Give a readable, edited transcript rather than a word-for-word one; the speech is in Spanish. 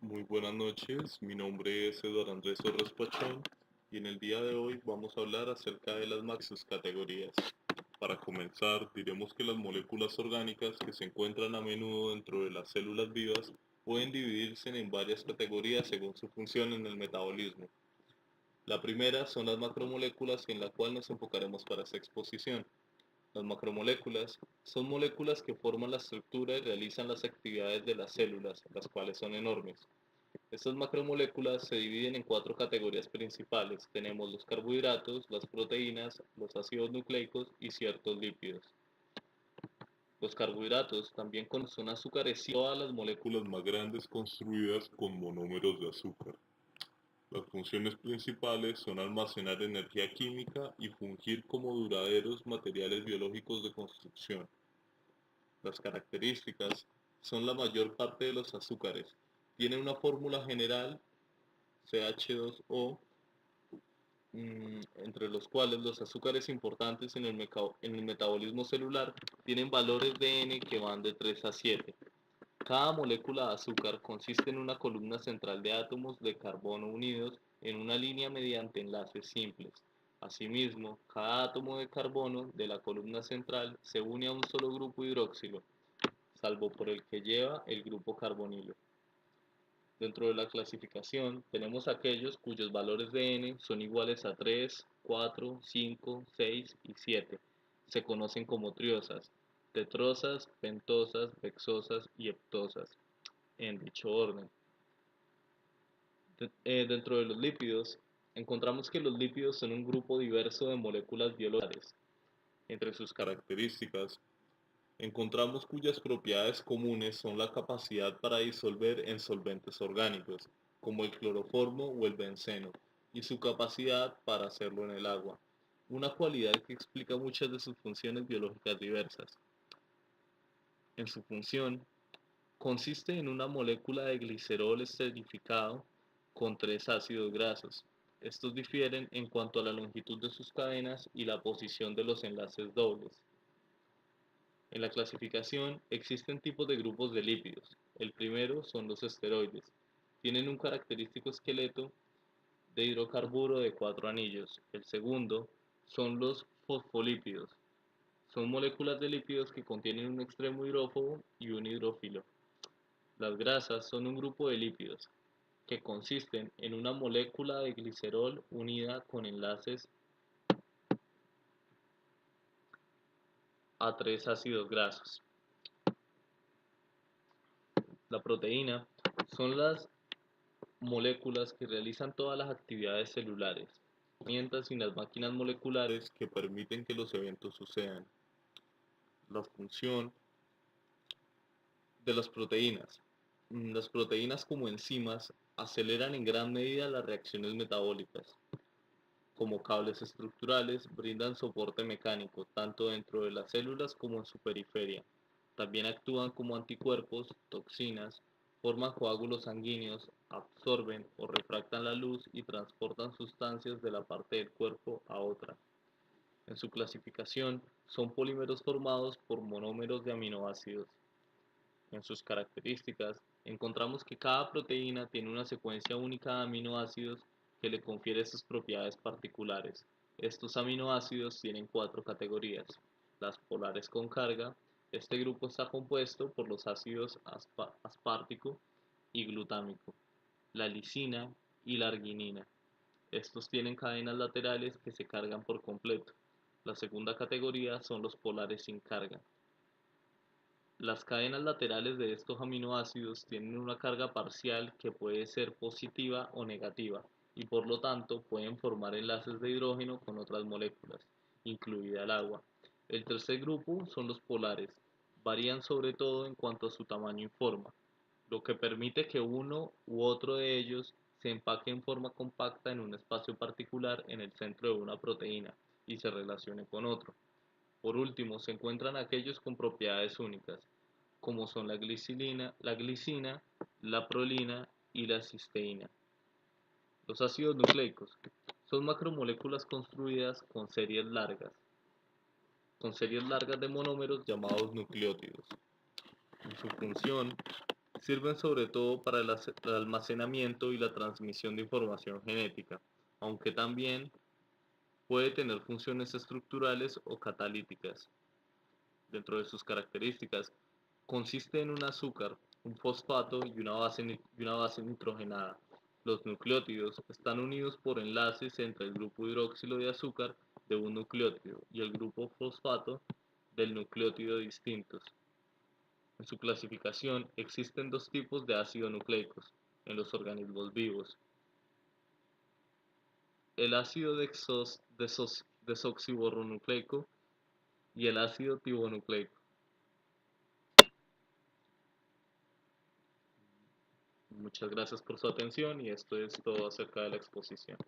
Muy buenas noches, mi nombre es Eduardo Andrés Torres Pachón y en el día de hoy vamos a hablar acerca de las categorías. Para comenzar, diremos que las moléculas orgánicas que se encuentran a menudo dentro de las células vivas pueden dividirse en varias categorías según su función en el metabolismo. La primera son las macromoléculas en la cual nos enfocaremos para esta exposición. Las macromoléculas son moléculas que forman la estructura y realizan las actividades de las células, las cuales son enormes. Estas macromoléculas se dividen en cuatro categorías principales. Tenemos los carbohidratos, las proteínas, los ácidos nucleicos y ciertos lípidos. Los carbohidratos, también son azúcares y todas las moléculas más grandes construidas con monómeros de azúcar. Las funciones principales son almacenar energía química y fungir como duraderos materiales biológicos de construcción. Las características son la mayor parte de los azúcares. Tienen una fórmula general CH2O, entre los cuales los azúcares importantes en el metabolismo celular tienen valores de N que van de 3 a 7. Cada molécula de azúcar consiste en una columna central de átomos de carbono unidos en una línea mediante enlaces simples. Asimismo, cada átomo de carbono de la columna central se une a un solo grupo hidroxilo, salvo por el que lleva el grupo carbonilo. Dentro de la clasificación tenemos aquellos cuyos valores de N son iguales a 3, 4, 5, 6 y 7. Se conocen como triosas, tetrosas, pentosas, hexosas y heptosas, en dicho orden. Dentro de los lípidos, encontramos que los lípidos son un grupo diverso de moléculas biológicas. Entre sus características, encontramos cuyas propiedades comunes son la capacidad para disolver en solventes orgánicos, como el cloroformo o el benceno, y su capacidad para hacerlo en el agua, una cualidad que explica muchas de sus funciones biológicas diversas. En su función, consiste en una molécula de glicerol esterificado con tres ácidos grasos. Estos difieren en cuanto a la longitud de sus cadenas y la posición de los enlaces dobles. En la clasificación existen tipos de grupos de lípidos. El primero son los esteroides. Tienen un característico esqueleto de hidrocarburo de 4 anillos. El segundo son los fosfolípidos. Son moléculas de lípidos que contienen un extremo hidrófobo y un hidrófilo. Las grasas son un grupo de lípidos que consisten en una molécula de glicerol unida con enlaces a tres ácidos grasos. La proteína son las moléculas que realizan todas las actividades celulares, herramientas y las máquinas moleculares que permiten que los eventos sucedan. La función de las proteínas. Las proteínas como enzimas aceleran en gran medida las reacciones metabólicas. Como cables estructurales, brindan soporte mecánico tanto dentro de las células como en su periferia. También actúan como anticuerpos, toxinas, forman coágulos sanguíneos, absorben o refractan la luz y transportan sustancias de la parte del cuerpo a otra. En su clasificación, son polímeros formados por monómeros de aminoácidos. En sus características, encontramos que cada proteína tiene una secuencia única de aminoácidos que le confiere sus propiedades particulares. Estos aminoácidos tienen cuatro categorías. Las polares con carga. Este grupo está compuesto por los ácidos aspartico y glutámico, la lisina y la arginina. Estos tienen cadenas laterales que se cargan por completo. La segunda categoría son los polares sin carga. Las cadenas laterales de estos aminoácidos tienen una carga parcial que puede ser positiva o negativa y por lo tanto pueden formar enlaces de hidrógeno con otras moléculas, incluida el agua. El tercer grupo son los polares. Varían sobre todo en cuanto a su tamaño y forma, lo que permite que uno u otro de ellos se empaque en forma compacta en un espacio particular en el centro de una proteína y se relacione con otro. Por último, se encuentran aquellos con propiedades únicas, como son la glicina, la prolina y la cisteína. Los ácidos nucleicos son macromoléculas construidas con series largas de monómeros llamados nucleótidos. En su función Sirven sobre todo para el almacenamiento y la transmisión de información genética, aunque también puede tener funciones estructurales o catalíticas. Dentro de sus características, consiste en un azúcar, un fosfato y una base nitrogenada. Los nucleótidos están unidos por enlaces entre el grupo hidroxilo de azúcar de un nucleótido y el grupo fosfato del nucleótido distintos. En su clasificación existen dos tipos de ácidos nucleicos en los organismos vivos: el ácido desoxirribonucleico y el ácido ribonucleico. Muchas gracias por su atención y esto es todo acerca de la exposición.